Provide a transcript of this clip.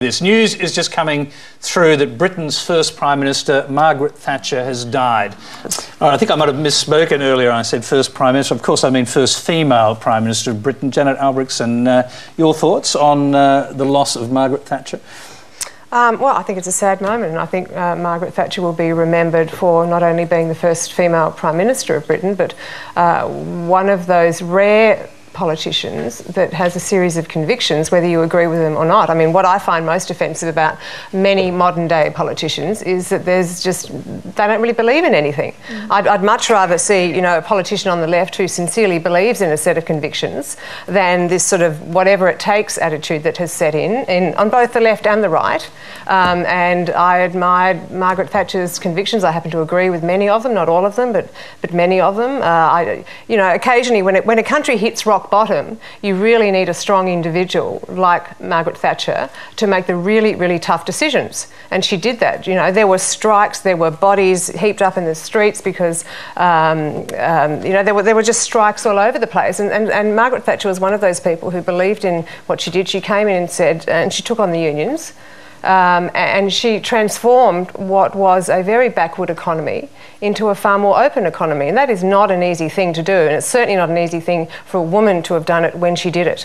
This news is just coming through that Britain's first Prime Minister, Margaret Thatcher, has died. I think I might have misspoken earlier. I said first Prime Minister. Of course, I mean first female Prime Minister of Britain. Janet Albrechtsen, your thoughts on the loss of Margaret Thatcher? Well, I think it's a sad moment, and I think Margaret Thatcher will be remembered for not only being the first female Prime Minister of Britain, but one of those rare politicians that has a series of convictions, whether you agree with them or not. I mean, what I find most offensive about many modern-day politicians is that they don't really believe in anything. I'd much rather see, you know, a politician on the left who sincerely believes in a set of convictions than this sort of whatever-it-takes attitude that has set in on both the left and the right. And I admired Margaret Thatcher's convictions. I happen to agree with many of them, not all of them, but many of them. You know, occasionally when a country hits rock bottom, you really need a strong individual like Margaret Thatcher to make the really, really tough decisions. And she did that. You know, there were strikes, there were bodies heaped up in the streets because, you know, there were just strikes all over the place. And Margaret Thatcher was one of those people who believed in what she did. She came in and said, and she took on the unions. And she transformed what was a very backward economy into a far more open economy. And that is not an easy thing to do. And it's certainly not an easy thing for a woman to have done it when she did it.